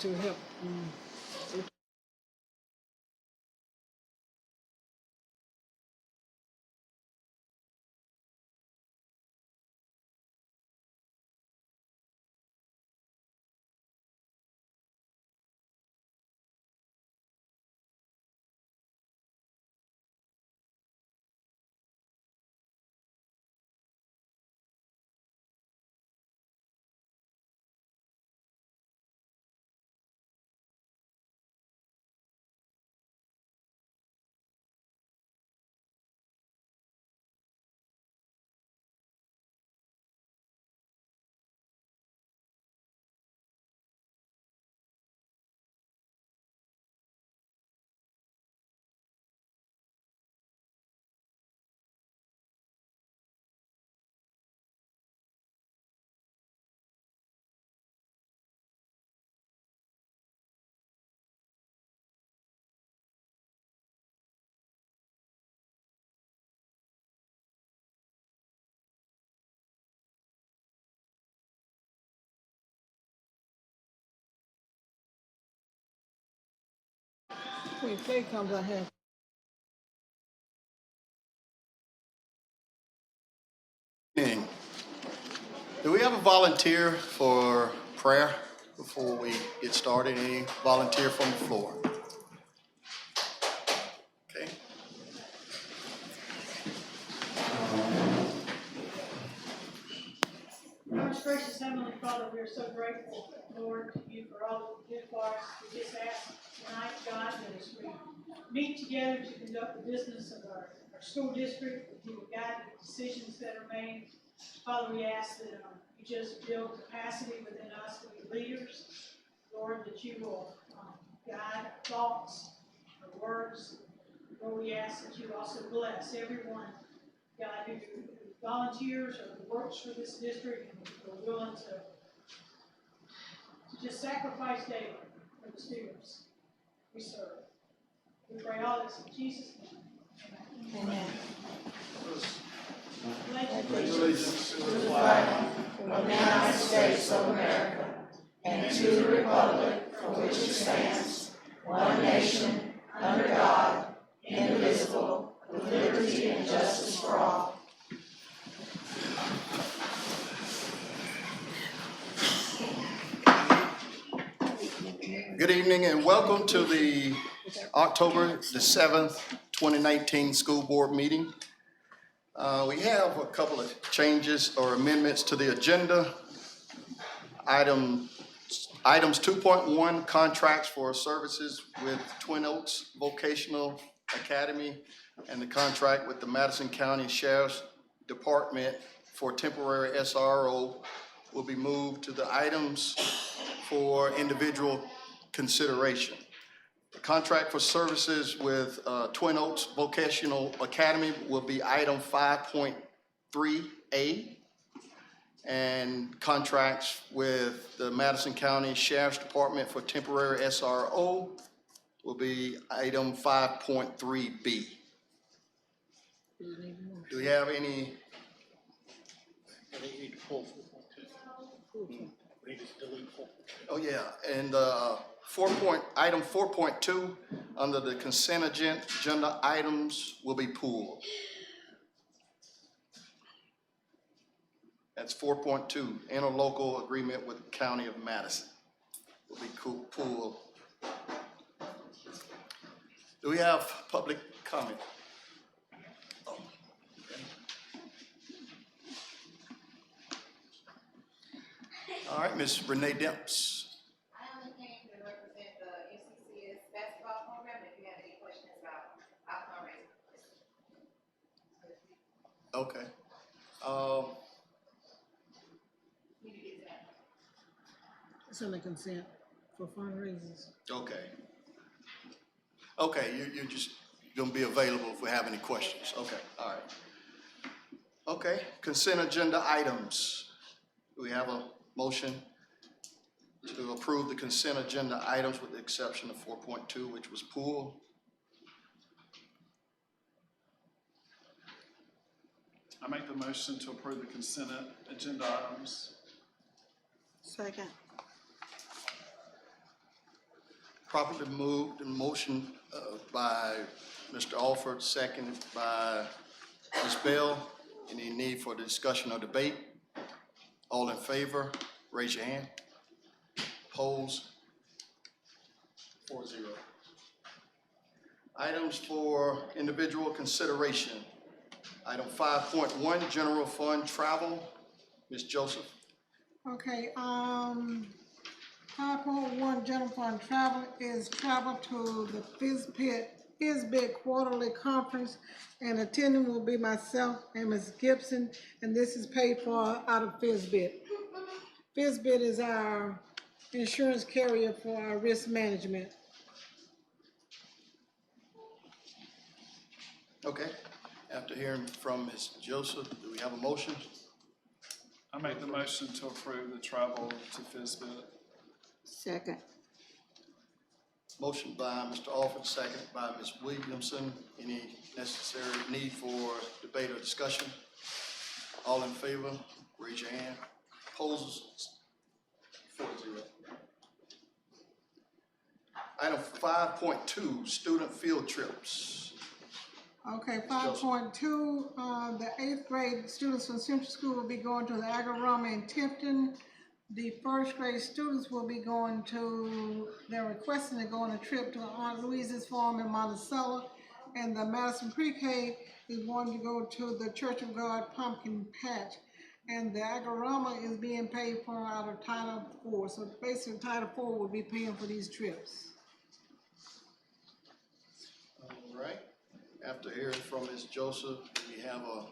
to help. When Faye comes, I have. Evening. Do we have a volunteer for prayer before we get started? Any volunteer from the floor? Okay. Most gracious Heavenly Father, we are so grateful, Lord, to you for all that you do for us. We just ask tonight, God, that as we meet together to conduct the business of our school district, that you will guide the decisions that are made. Father, we ask that you just build capacity within us to be leaders. Lord, that you will guide our thoughts, our words. Lord, we ask that you also bless everyone, God, who volunteers or who works for this district and who are willing to just sacrifice daily for the students we serve. We pray all this in Jesus' name. Amen. Allegiance to the flag of the United States of America and to the republic for which it stands, one nation, under God, indivisible, with liberty and justice for all. Good evening and welcome to the October the 7th, 2019 school board meeting. We have a couple of changes or amendments to the agenda. Items 2.1, contracts for services with Twin Oaks Vocational Academy and the contract with the Madison County Sheriff's Department for temporary SRO will be moved to the items for individual consideration. The contract for services with Twin Oaks Vocational Academy will be item 5.3A, and contracts with the Madison County Sheriff's Department for temporary SRO will be item 5.3B. Do we have any? We need to pull 4.2. We need to delete 4.2. Oh, yeah, and item 4.2, under the consent agenda items will be pulled. That's 4.2, interlocal agreement with the County of Madison will be pulled. Do we have public comment? Oh, okay. All right, Ms. Renee Demps. I only came to represent the MCCS basketball program. If you have any questions about our fundraising. Okay. We need to get to that. It's on the consent for fundraisers. Okay. Okay, you're just gonna be available if we have any questions. Okay, all right. Okay, consent agenda items. Do we have a motion to approve the consent agenda items with the exception of 4.2, which was pulled? I make the motion to approve the consent agenda items. Second. Properly moved and motion by Mr. Alford, seconded by Ms. Bell. Any need for discussion or debate? All in favor, raise your hand. Opposed? 4-0. Items for individual consideration. Item 5.1, general fund travel. Ms. Joseph. Okay, 5.1 general fund travel is travel to the FISBIT quarterly conference, and attending will be myself and Ms. Gibson, and this is paid for out of FISBIT. FISBIT is our insurance carrier for our risk management. Okay. After hearing from Ms. Joseph, do we have a motion? I make the motion to approve the travel to FISBIT. Second. Motion by Mr. Alford, seconded by Ms. Williamson. Any necessary need for debate or discussion? All in favor, raise your hand. Opposed? 4-0. Item 5.2, student field trips. Okay, 5.2, the 8th grade students from Central School will be going to the Agorama in Tifton. The 1st grade students will be going to, they're requesting to go on a trip to Aunt Louise's farm in Monticello. And the Madison Pre-K is wanting to go to the Church of God Pumpkin Patch. And the Agorama is being paid for out of Title IV. So basically Title IV will be paying for these trips. All right. After hearing from Ms. Joseph, we have a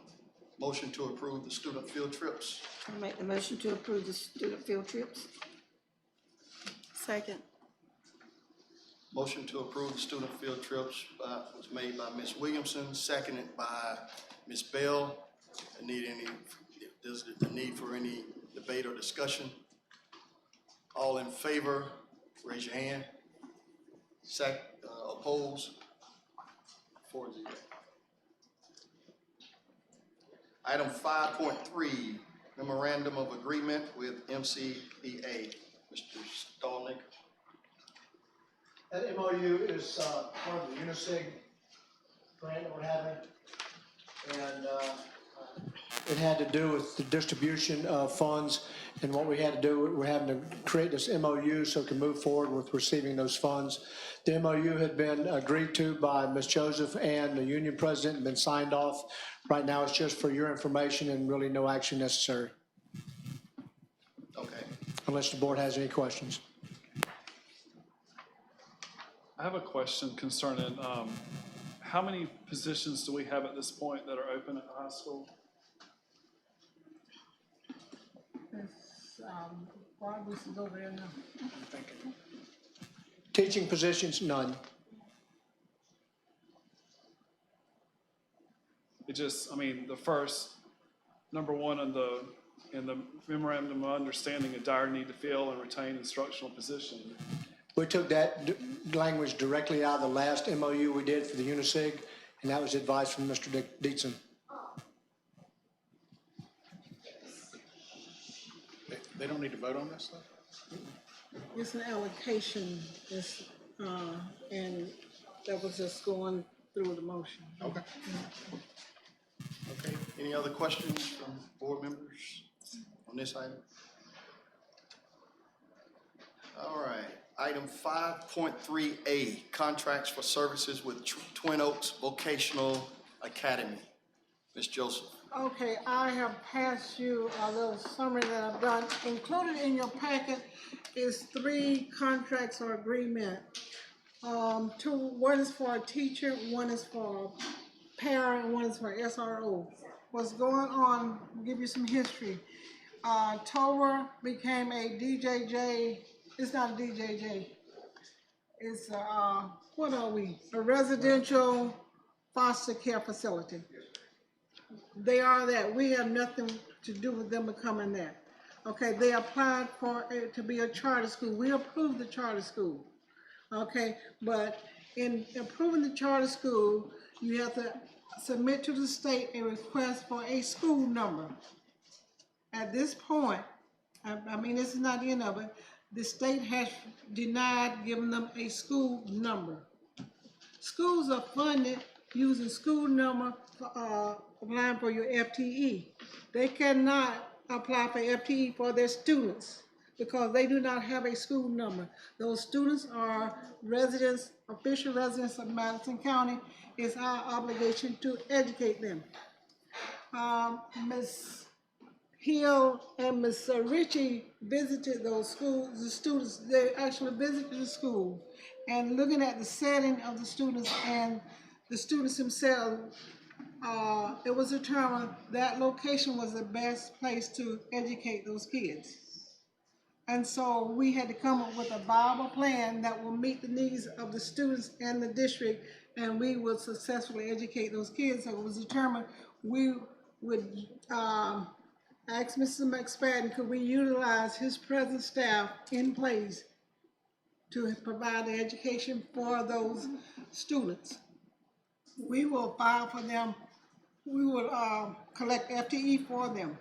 motion to approve the student field trips. I make the motion to approve the student field trips. Second. Motion to approve the student field trips was made by Ms. Williamson, seconded by Ms. Bell. Does the need for any debate or discussion? All in favor, raise your hand. Opposed? 4-0. Item 5.3, memorandum of agreement with MCEA. Mr. Stallnick. That MOU is part of the UNICEF grant that we're having. And it had to do with the distribution of funds, and what we had to do, we're having to create this MOU so we can move forward with receiving those funds. The MOU had been agreed to by Ms. Joseph and the union president and been signed off. Right now it's just for your information and really no action necessary. Okay. Unless the board has any questions. I have a question concerning, how many positions do we have at this point that are open at the high school? Barbara is over there now. Teaching positions, none. It just, I mean, the first, number one in the memorandum of understanding, a dire need to fill and retain instructional position. We took that language directly out of the last MOU we did for the UNICEF, and that was advice from Mr. Dietzen. They don't need to vote on this stuff? It's an allocation, and that was just going through the motion. Okay. Okay. Any other questions from board members on this item? All right. Item 5.3A, contracts for services with Twin Oaks Vocational Academy. Ms. Joseph. Okay, I have passed you a little summary that I've done. Included in your packet is 3 contracts or agreement. 1 is for a teacher, 1 is for a parent, 1 is for SRO. What's going on, I'll give you some history. Tower became a DJJ, it's not a DJJ. It's what are we? A residential foster care facility. They are that. We have nothing to do with them becoming that. Okay, they applied for it to be a charter school. We approved the charter school. Okay, but in approving the charter school, you have to submit to the state a request for a school number. At this point, I mean, this is not the end of it, the state has denied giving them a school number. Schools are funded using school number for applying for your FTE. They cannot apply for FTE for their students because they do not have a school number. Those students are residents, official residents of Madison County. It's our obligation to educate them. Ms. Hill and Ms. Ritchie visited those schools, the students, they actually visited the school. And looking at the setting of the students and the students themselves, it was determined that location was the best place to educate those kids. And so we had to come up with a viable plan that will meet the needs of the students and the district, and we would successfully educate those kids. So it was determined we would ask Mr. McSpadden, could we utilize his present staff in place to provide the education for those students. We will file for them, we will collect FTE for them.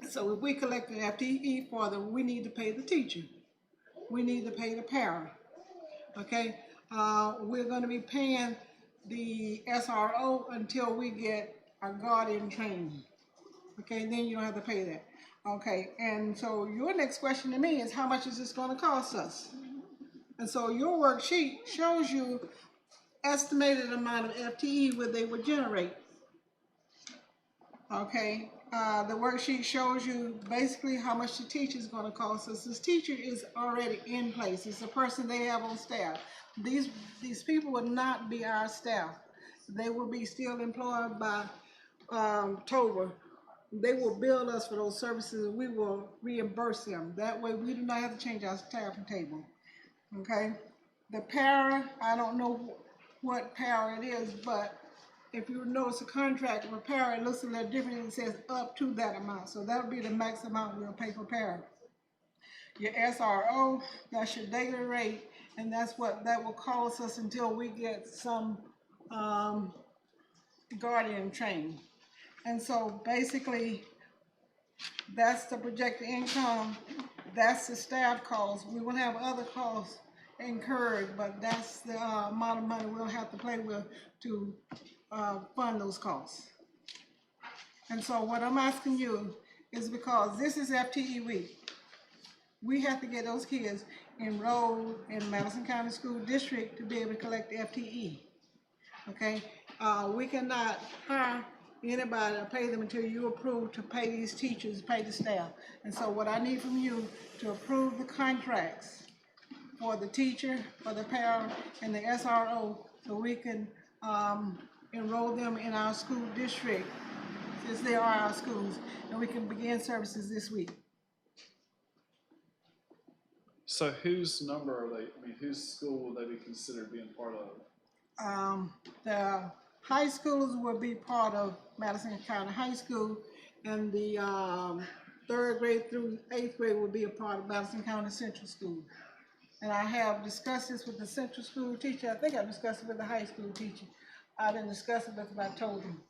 So if we collect an FTE for them, we need to pay the teacher. We need to pay the parent, okay? We're gonna be paying the SRO until we get our guardian training. Okay, then you don't have to pay that. Okay, and so your next question to me is how much is this gonna cost us? And so your worksheet shows you estimated amount of FTE where they would generate. Okay, the worksheet shows you basically how much the teacher is gonna cost us. This teacher is already in place. It's a person they have on staff. These people would not be our staff. They will be still employed by TOBA. They will bill us for those services and we will reimburse them. That way we do not have to change our staffing table, okay? The para, I don't know what para it is, but if you notice a contract with para, it looks a little different. It says up to that amount. So that would be the max amount we'll pay for para. Your SRO, that's your daily rate, and that's what that will cost us until we get some guardian training. And so basically, that's the projected income, that's the staff costs. We will have other costs incurred, but that's the amount of money we'll have to play with to fund those costs. And so what I'm asking you is because this is FTE week, we have to get those kids enrolled in Madison County School District to be able to collect the FTE, okay? We cannot hire anybody or pay them until you approve to pay these teachers, pay the staff. And so what I need from you to approve the contracts for the teacher, for the para, and the SRO, so we can enroll them in our school district, since they are our schools, and we can begin services this week. So whose number are they, I mean, whose school will they be considered being part of? The high schools will be part of Madison County High School, and the 3rd grade through 8th grade will be a part of Madison County Central School. And I have discussed this with the central school teacher. I think I discussed it with the high school teacher. I didn't discuss it because I told them.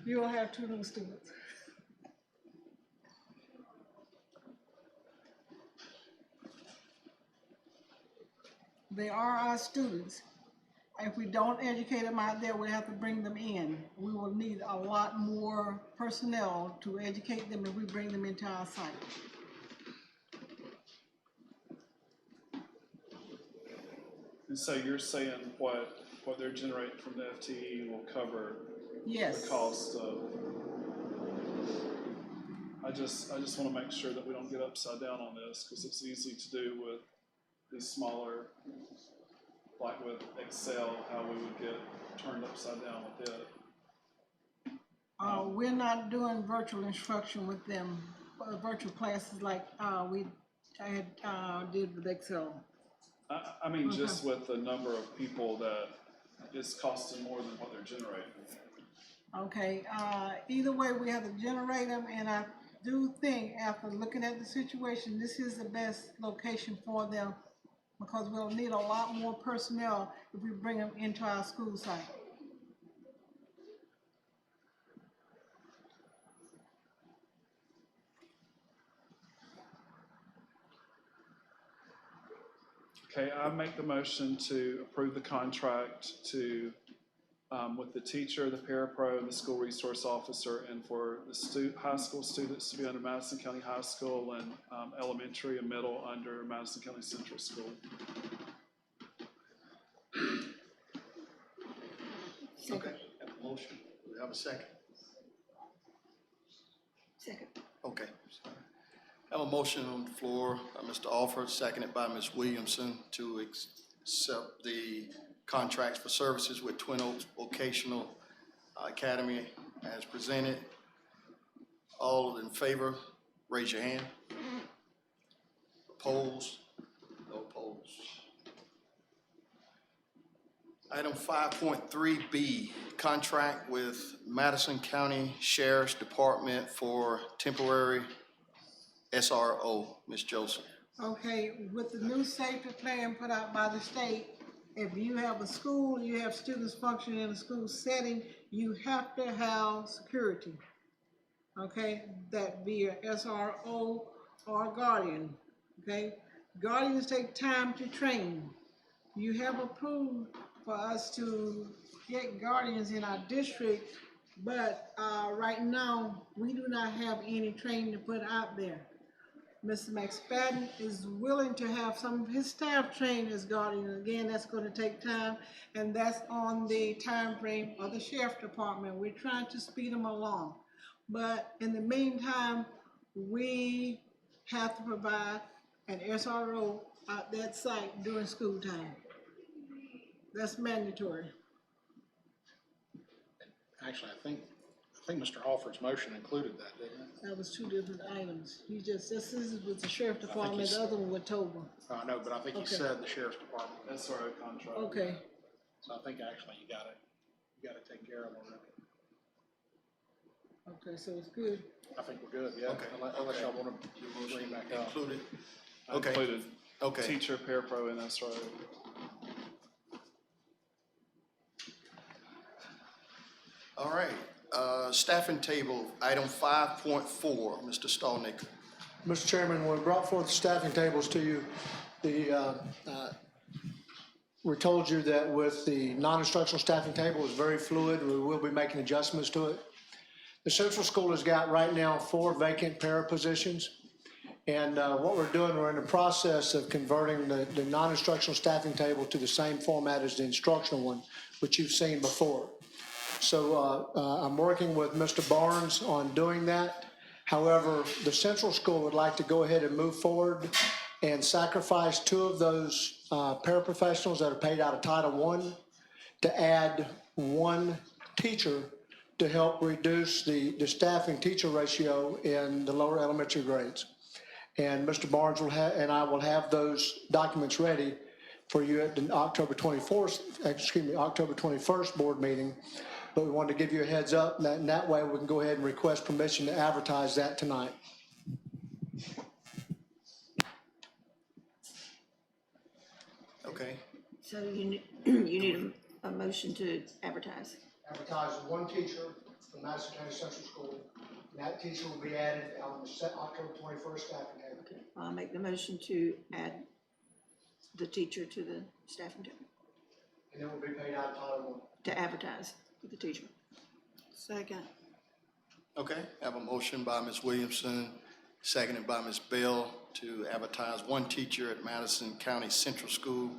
You will have 2 new students. They are our students. If we don't educate them out there, we have to bring them in. We will need a lot more personnel to educate them if we bring them into our site. And so you're saying what they're generating from the FTE will cover Yes. the cost of, I just want to make sure that we don't get upside down on this, because it's easy to do with these smaller, like with Excel, how we would get turned upside down with it. We're not doing virtual instruction with them, virtual classes like I did with Excel. I mean, just with the number of people that it's costing more than what they're generating. Okay, either way, we have to generate them, and I do think after looking at the situation, this is the best location for them, because we'll need a lot more personnel if we bring them into our school site. Okay, I make the motion to approve the contract to, with the teacher, the parapro, and the school resource officer, and for the high school students to be under Madison County High School and elementary and middle under Madison County Central School. Okay, have a motion. Do we have a second? Second. Okay. Have a motion on the floor by Mr. Alford, seconded by Ms. Williamson to accept the contracts for services with Twin Oaks Vocational Academy as presented. All in favor, raise your hand. Opposed? No opposed. Item 5.3B, contract with Madison County Sheriff's Department for temporary SRO. Ms. Joseph. Okay, with the new safety plan put out by the state, if you have a school, you have students functioning in a school setting, you have to have security. Okay, that be a SRO or a guardian, okay? Guardians take time to train. You have approved for us to get guardians in our district, but right now, we do not have any training to put out there. Mr. McSpadden is willing to have some of his staff trained as guardian. Again, that's going to take time, and that's on the time frame of the sheriff department. We're trying to speed them along. But in the meantime, we have to provide an SRO at that site during school time. That's mandatory. Actually, I think Mr. Alford's motion included that, didn't it? That was two different items. He just, this is with the sheriff think department, he's- the other one with Toba. I know, but I think he Okay. said the sheriff's department, SRO contract. Okay, so I think actually you got it taken care of already. okay, so it's good. I think we're good, yeah, Okay. unless y'all wanna bring it back up. Included. I Okay. included Okay. teacher, parapro, and SRO. All right, staffing table, item 5.4, Mr. Stallnick. Mr. Chairman, when we brought forth the staffing tables to you, we told you that with the non-instructional staffing table is very fluid. We will be making adjustments to it. The Central School has got right now 4 vacant para positions. And what we're doing, we're in the process of converting the non-instructional staffing table to the same format as the instructional one, which you've seen before. So I'm working with Mr. Barnes on doing that. However, the Central School would like to go ahead and move forward and sacrifice 2 of those paraprofessionals that are paid out of Title I to add 1 teacher to help reduce the staffing teacher ratio in the lower elementary grades. And Mr. Barnes will have, and I will have those documents ready for you at the October 21st board meeting. But we wanted to give you a heads up, and that way we can go ahead and request permission to advertise that tonight. Okay, So you need a motion to advertise. Advertise 1 teacher from Madison County Central School, and that teacher will be added on the October 21st staffing table. Okay, I'll make the motion to add the teacher to the staffing table, And then will be paid out of Title to advertise for the teacher. Second. okay, have a motion by Ms. Williamson, seconded by Ms. Bell to advertise 1 teacher at Madison County Central School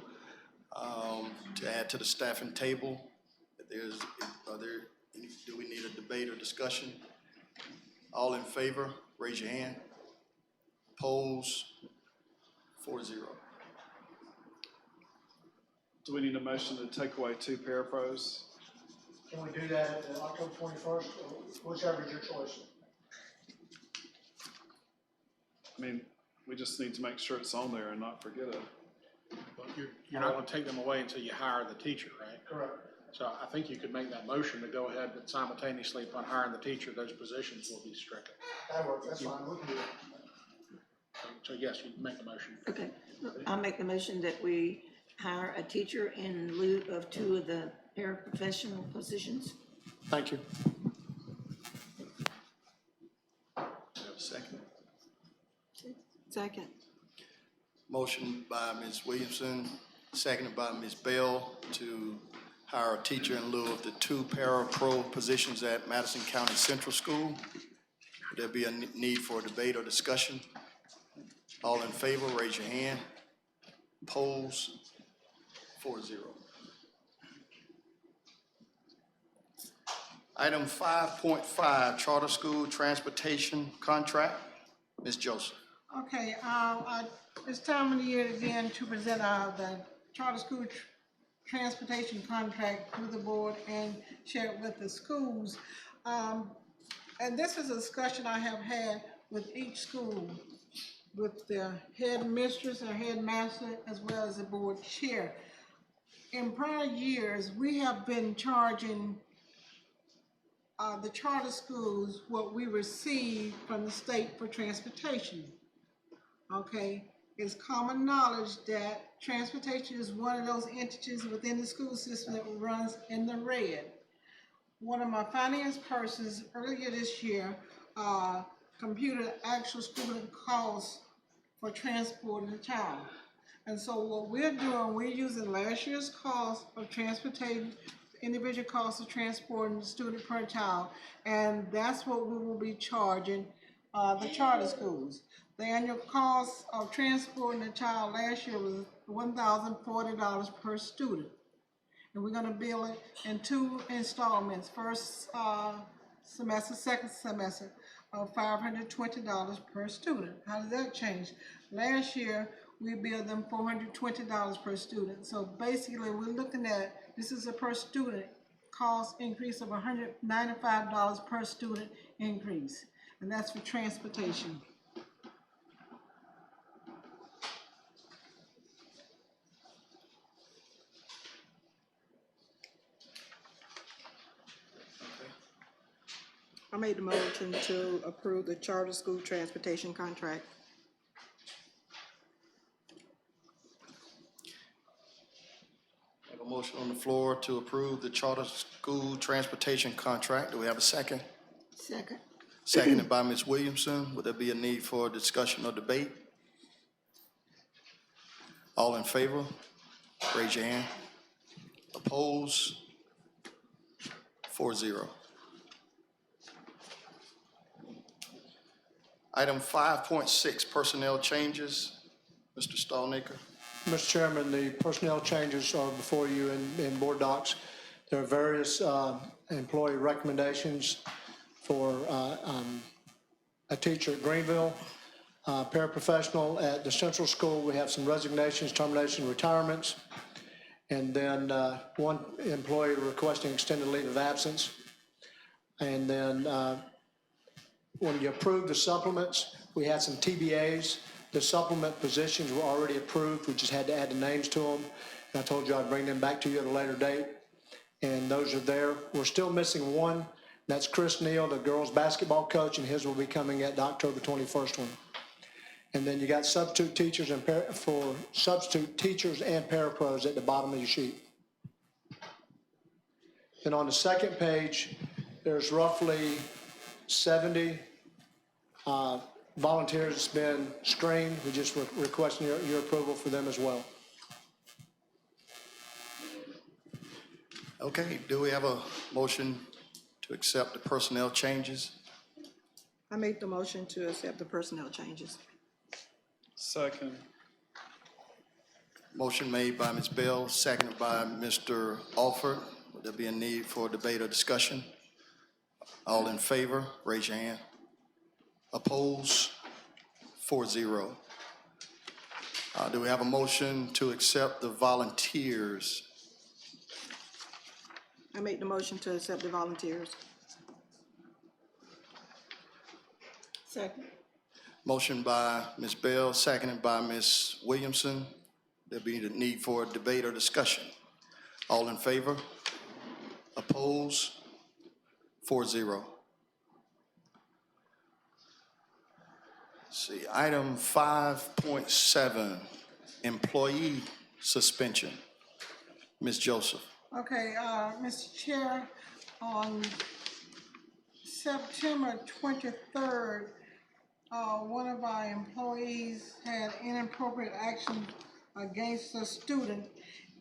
to add to the staffing table. Do we need a debate or discussion? All in favor, raise your hand. Opposed, 4-0. Do we need a motion to take away 2 parapros? Can we do that at October 21st, or whichever is your choice? I mean, we just need to make sure it's on there and not forget it. But you're not gonna take them away until you hire the teacher, right? Correct. So I think you could make that motion to go ahead, but simultaneously upon hiring the teacher, those positions will be stricken. That works, that's fine, we can do that. So yes, you can make the motion. Okay, I'll make the motion that we hire a teacher in lieu of 2 of the paraprofessional positions. Thank you. Second. Second. Motion by Ms. Williamson, seconded by Ms. Bell to hire a teacher in lieu of the 2 para-pro positions at Madison County Central School. Would there be a need for a debate or discussion? All in favor, raise your hand. Opposed? 4-0. Item 5.5, Charter School Transportation Contract. Ms. Joseph. Okay, it's time of the year again to present the charter school transportation contract to the board and share it with the schools. And this is a discussion I have had with each school, with their head mistress or headmaster, as well as the board chair. In prior years, we have been charging the charter schools what we receive from the state for transportation. Okay, it's common knowledge that transportation is one of those entities within the school system that runs in the red. One of my finance persons earlier this year computed actual student costs for transporting a child. And so what we're doing, we're using last year's cost of transportation, individual costs of transporting the student per child, and that's what we will be charging the charter schools. The annual cost of transporting a child last year was $1,040 per student. And we're gonna bill it in 2 installments, first semester, second semester, of $520 per student. How does that change? Last year, we billed them $420 per student. So basically, we're looking at, this is a per student cost increase of $195 per student increase. And that's for transportation. I made the motion to approve the charter school transportation contract. Have a motion on the floor to approve the charter school transportation contract. Do we have a second? Second. Seconded by Ms. Williamson. Would there be a need for discussion or debate? All in favor? Raise your hand. Opposed? 4-0. Item 5.6, personnel changes. Mr. Stallnaker. Mr. Chairman, the personnel changes are before you in board docs. There are various employee recommendations for a teacher at Greenville, paraprofessional at the Central School. We have some resignations, terminations, retirements, and then one employee requesting extended leave of absence. And then when you approve the supplements, we had some TBAs. The supplement positions were already approved. We just had to add the names to them. And I told you I'd bring them back to you at a later date. And those are there. We're still missing one. That's Chris Neal, the girls basketball coach, and his will be coming at the October 21st one. And then you got substitute teachers and substitute teachers and parapros at the bottom of your sheet. Then on the second page, there's roughly 70 volunteers that's been screened. We just requesting your approval for them as well. Okay, do we have a motion to accept the personnel changes? I made the motion to accept the personnel changes. Second. Motion made by Ms. Bell, seconded by Mr. Alford. Would there be a need for debate or discussion? All in favor, raise your hand. Opposed? 4-0. Do we have a motion to accept the volunteers? I made the motion to accept the volunteers. Second. Motion by Ms. Bell, seconded by Ms. Williamson. There'll be the need for debate or discussion. All in favor? Opposed? 4-0. See, item 5.7, employee suspension. Ms. Joseph. Okay, Mr. Chair, on September 23rd, one of our employees had inappropriate action against a student,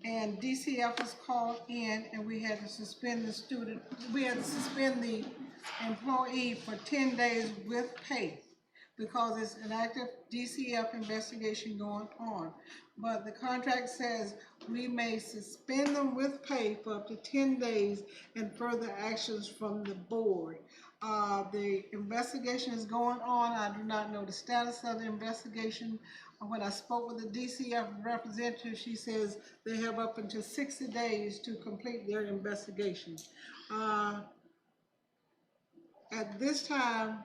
and DCF was called in, and we had to suspend the student, we had to suspend the employee for 10 days with pay, because it's an active DCF investigation going on. But the contract says we may suspend them with pay for up to 10 days and further actions from the board. The investigation is going on. I do not know the status of the investigation. When I spoke with the DCF representative, she says they have up until 60 days to complete their investigation. At this time,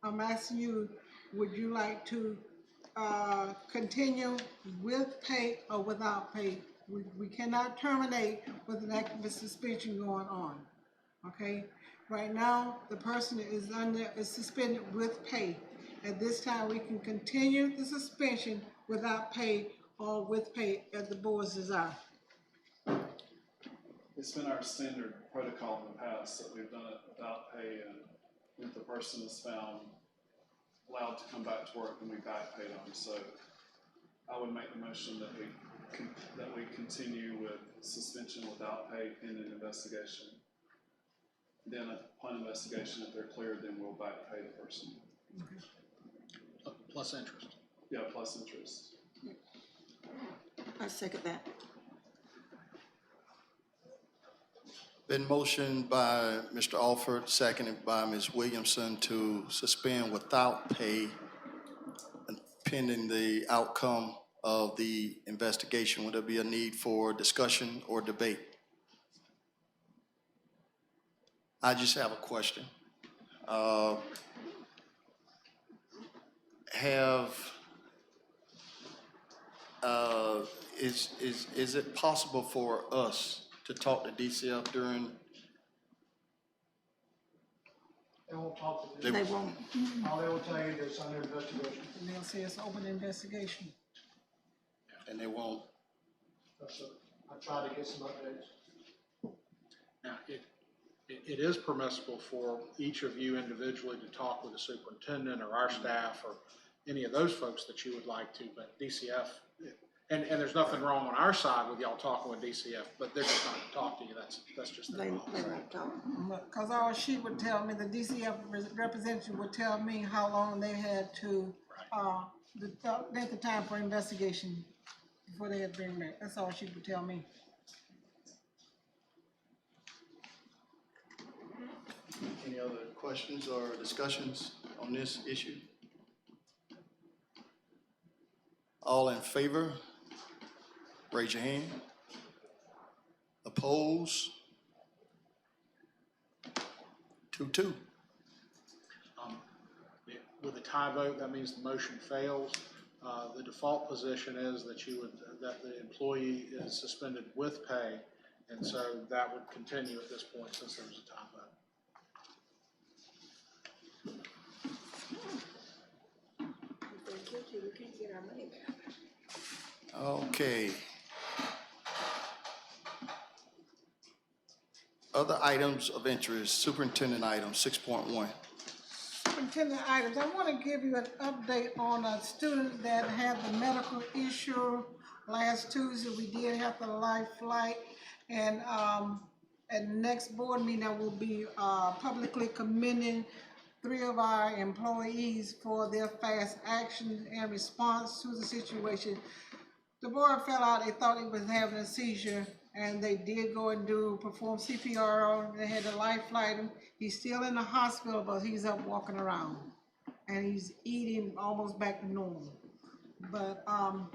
I'm asking you, would you like to continue with pay or without pay? We cannot terminate with an active suspension going on, okay? Right now, the person is suspended with pay. At this time, we can continue the suspension without pay or with pay at the board's desire. It's been our standard protocol in the past that we've done it without pay, and if the person is found allowed to come back to work, then we back pay them. So I would make the motion that we continue with suspension without pay pending investigation. Then upon investigation, if they're cleared, then we'll back pay the person. Plus interest. Yeah, plus interest. I second that. Been motioned by Mr. Alford, seconded by Ms. Williamson to suspend without pay pending the outcome of the investigation. Would there be a need for discussion or debate? I just have a question. Is it possible for us to talk to DCF during? They won't talk to They- them. They won't. All they will tell you is under investigation. And they'll say it's open investigation. And they won't? I tried to get some updates. Now, it is permissible for each of you individually to talk with the superintendent or our staff or any of those folks that you would like to, but DCF, and there's nothing wrong on our side with y'all talking with DCF, but they're just not gonna talk to you. That's just their They policy. won't talk. Because all she would tell me, the DCF representative would tell me how long they had to, the length of time for investigation before they had to bring back. That's all she would tell me. Any other questions or discussions on this issue? All in favor? Raise your hand. Oppose? 2-2. With a tie vote, that means the motion fails. The default position is that that the employee is suspended with pay, and so that would continue at this point since there was a tie vote. If they're guilty, we can't get our money back. Okay. Other items of interest, superintendent item 6.1. Superintendent items, I want to give you an update on a student that had the medical issue last Tuesday. We did have the life flight, and at the next board meeting, I will be publicly commending 3 of our employees for their fast action and response to the situation. The board fell out, they thought he was having a seizure, and they did go and perform CPR on him. They had to life flight him. He's still in the hospital, but he's up walking around, and he's eating almost back to normal. But our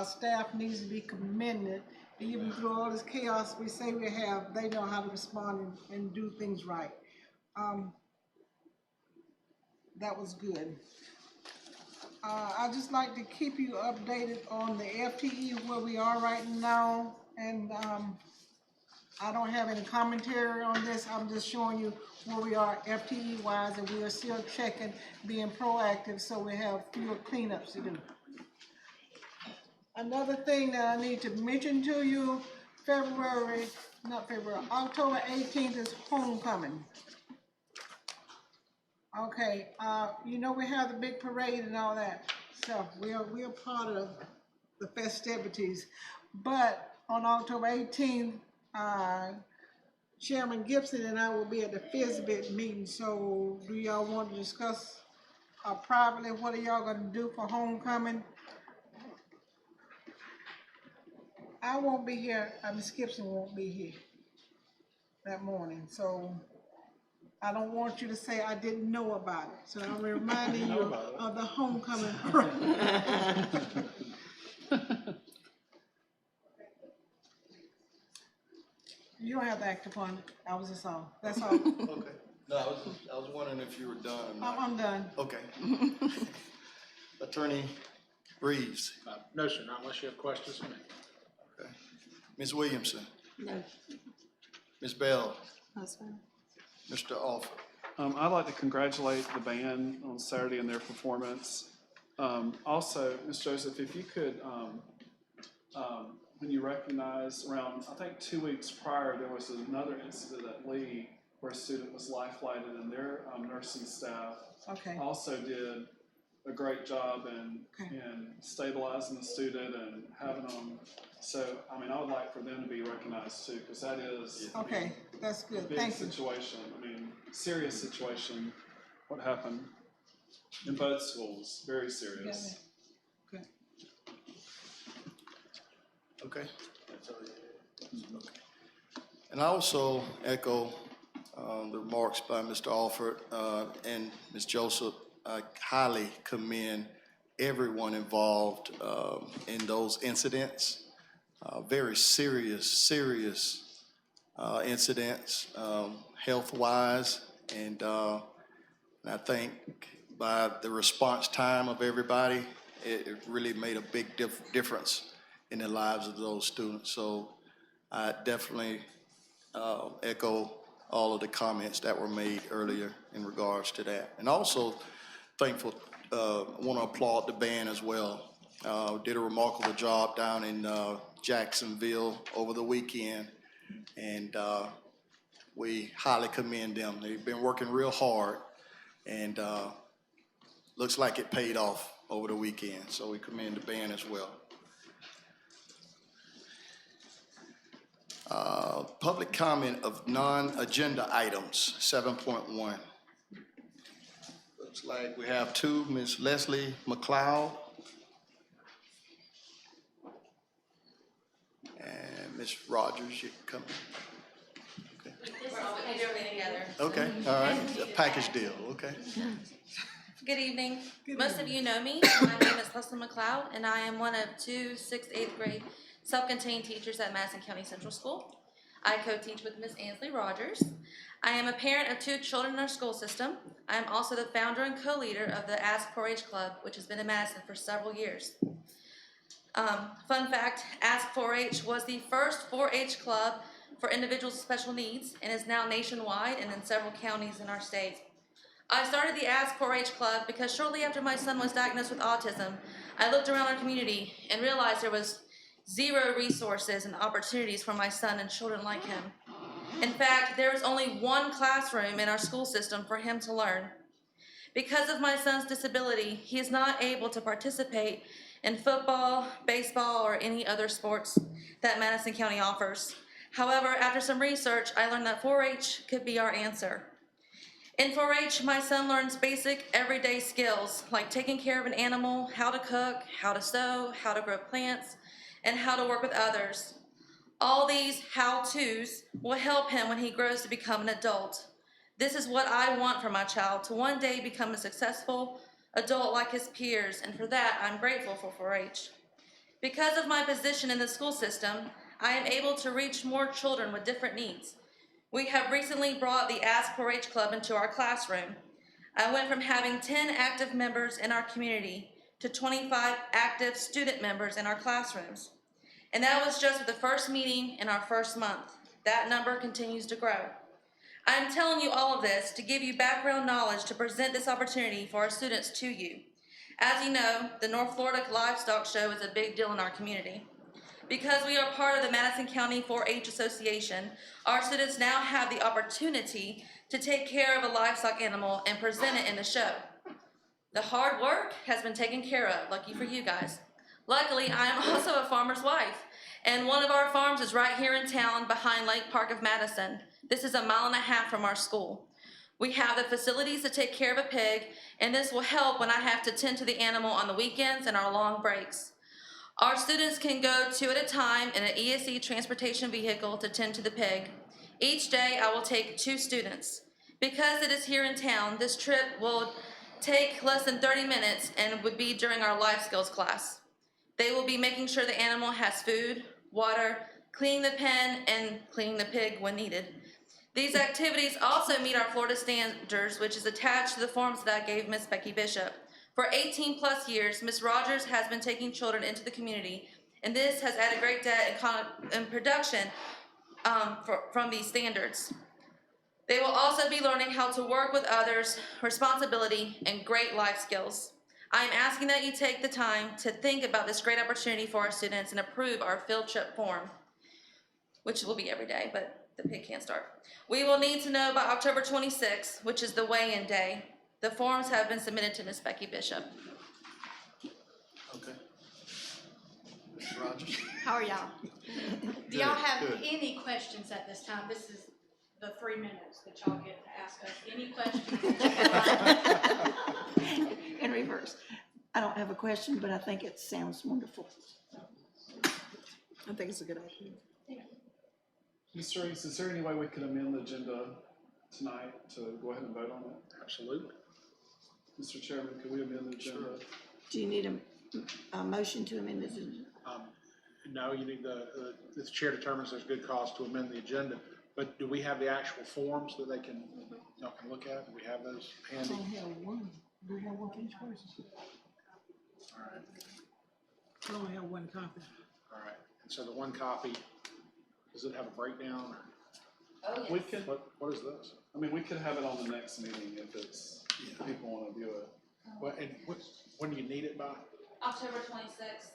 staff needs to be commended. Even through all this chaos we say we have, they know how to respond and do things right. That was good. I'd just like to keep you updated on the FTE, where we are right now, and I don't have any commentary on this. I'm just showing you where we are FTE wise, and we are still checking, being proactive, so we have fewer cleanups to do. Another thing that I need to mention to you, October 18th is homecoming. Okay, you know, we have the big parade and all that, so we are part of the festivities. But on October 18th, Chairman Gibson and I will be at the FISBIT meeting, so do y'all want to discuss privately, what are y'all gonna do for homecoming? I won't be here, Ms. Gibson won't be here that morning, so I don't want you to say I didn't know about it. So I'm reminding you of the homecoming parade. You don't have to act upon it. That was just all. That's all. Okay. No, I was wondering if you were done or not. I'm done. Okay. Attorney Reeves. No, sir, not unless you have questions of me. Okay. Ms. Williamson. No. Ms. Bell. That's fine. Mr. Alford. I'd like to congratulate the band on Saturday and their performance. Also, Ms. Joseph, if you could, when you recognize around, I think 2 weeks prior, there was another incident at Lee where a student was life-flighted, and their nursing staff Okay. also did a great job in Okay. stabilizing the student and having them. So, I mean, I would like for them to be recognized too, because that is Okay, that's a good. big Thank you. situation. I mean, serious situation. What happened in both schools? Very serious. Okay. Okay. Okay. And I also echo the remarks by Mr. Alford and Ms. Joseph. I highly commend everyone involved in those incidents. Very serious incidents, health-wise, and I think by the response time of everybody, it really made a big difference in the lives of those students. So I definitely echo all of the comments that were made earlier in regards to that. And also thankful, want to applaud the band as well. Did a remarkable job down in Jacksonville over the weekend, and we highly commend them. They've been working real hard, and looks like it paid off over the weekend, so we commend the band as well. Public comment of non-agenda items, 7.1. Looks like we have two, Ms. Leslie McLeod and Ms. Rogers. You come. Okay. We do everything together. Okay. All right. A package deal. Okay. Good evening. Most of you know me. My name is Leslie McLeod, and I am one of two 6th, 8th grade self-contained teachers at Madison County Central School. I co-teach with Ms. Ansley Rogers. I am a parent of 2 children in our school system. I am also the founder and co-leader of the Ask 4-H Club, which has been in Madison for several years. Fun fact, Ask 4-H was the first 4-H club for individuals with special needs and is now nationwide and in several counties in our state. I started the Ask 4-H Club because shortly after my son was diagnosed with autism, I looked around our community and realized there was zero resources and opportunities for my son and children like him. In fact, there is only one classroom in our school system for him to learn. Because of my son's disability, he is not able to participate in football, baseball, or any other sports that Madison County offers. However, after some research, I learned that 4-H could be our answer. In 4-H, my son learns basic everyday skills like taking care of an animal, how to cook, how to sew, how to grow plants, and how to work with others. All these how-tos will help him when he grows to become an adult. This is what I want for my child, to one day become a successful adult like his peers, and for that, I'm grateful for 4-H. Because of my position in the school system, I am able to reach more children with different needs. We have recently brought the Ask 4-H Club into our classroom. I went from having 10 active members in our community to 25 active student members in our classrooms. And that was just with the first meeting in our first month. That number continues to grow. I'm telling you all of this to give you background knowledge to present this opportunity for our students to you. As you know, the North Florida Livestock Show is a big deal in our community. Because we are part of the Madison County 4-H Association, our students now have the opportunity to take care of a livestock animal and present it in the show. The hard work has been taken care of, lucky for you guys. Luckily, I am also a farmer's wife, and one of our farms is right here in town behind Lake Park of Madison. This is 1.5 miles from our school. We have the facilities to take care of a pig, and this will help when I have to tend to the animal on the weekends and our long breaks. Our students can go 2 at a time in an ESE transportation vehicle to tend to the pig. Each day, I will take 2 students. Because it is here in town, this trip will take less than 30 minutes and would be during our life skills class. They will be making sure the animal has food, water, cleaning the pen, and cleaning the pig when needed. These activities also meet our Florida standards, which is attached to the forms that I gave Miss Becky Bishop. For 18 plus years, Ms. Rogers has been taking children into the community, and this has added great data and production from these standards. They will also be learning how to work with others, responsibility, and great life skills. I am asking that you take the time to think about this great opportunity for our students and approve our field trip form, which will be every day, but the pig can't start. We will need to know by October 26th, which is the weigh-in day. The forms have been submitted to Ms. Becky Bishop. Okay. Mr. Rogers? How are y'all? Do y'all have Good. any questions at this time? This is the 3 minutes that y'all get to ask us any questions. In reverse. I don't have a question, but I think it sounds wonderful. I think it's a good idea. Mr. Reese, is there any way we could amend the agenda tonight to go ahead and vote on it? Absolutely. Mr. Chairman, could we amend the agenda? Do you need a motion to amend the agenda? No, you need the chair determines there's good cause to amend the agenda, but do we have the actual forms that they can, y'all can look at? Do we have those handy? I have one. Do we have one for each person? All right, I only have one copy. all right. And so the one copy, does it have a breakdown or We could, what is this? I mean, we could have it on the next meeting if people want to view it. When do you need it by? October 26th.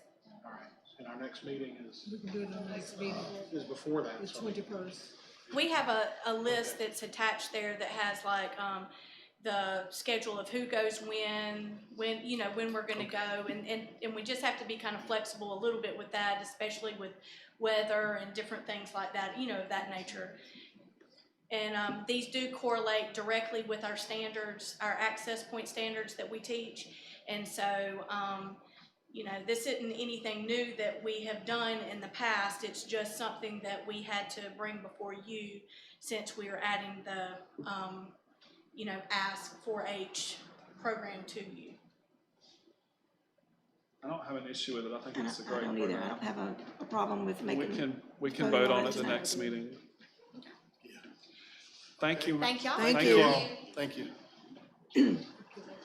All right, and our next meeting We can do it on the next meeting. is before that. It's so- 21st. We have a list that's attached there that has like, the schedule of who goes when we're gonna go, and we just have to be kind of flexible a little bit with that, especially with weather and different things like that, of that nature. And these do correlate directly with our standards, our access point standards that we teach. And so, this isn't anything new that we have done in the past. It's just something that we had to bring before you since we are adding the, Ask 4-H program to you. I don't have an issue with it. I think I it's a don't, great I don't either. I program. don't have a problem with making. We can voting vote on on it it the tonight. next meeting. Thank you. Thank y'all. Thank Thank you. you all. Thank you.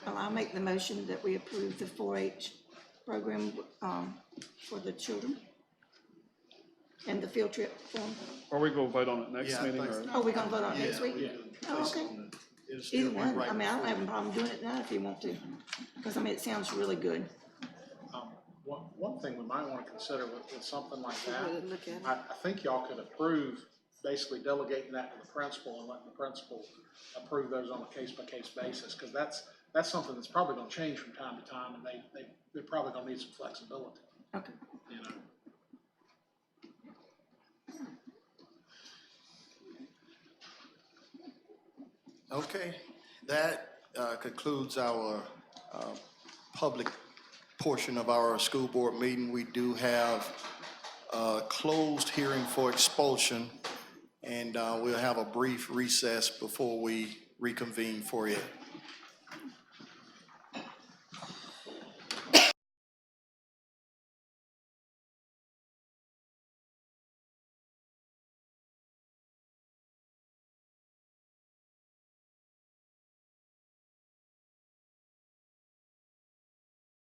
Well, I'll make the motion that we approve the 4-H program, for the children and the field trip form. Are we going to vote on it next Yeah, I meeting think or? so. Oh, we're gonna vote on it next Yeah, week? we can Oh, place it okay. on the- it'll still Either be one. right I mean, I don't before. have a problem doing it now if you want to, because it sounds really good. One thing we might want to consider with something like that, Really look at it. I think y'all could approve, basically delegating that to the principal and letting the principal approve those on a case-by-case basis, because that's something that's probably going to change from time to time, and they're probably going to need some flexibility, Okay. you know? Okay, that concludes our public portion of our school board meeting. We do have a closed hearing for expulsion, and we'll have a brief recess before we reconvene for it.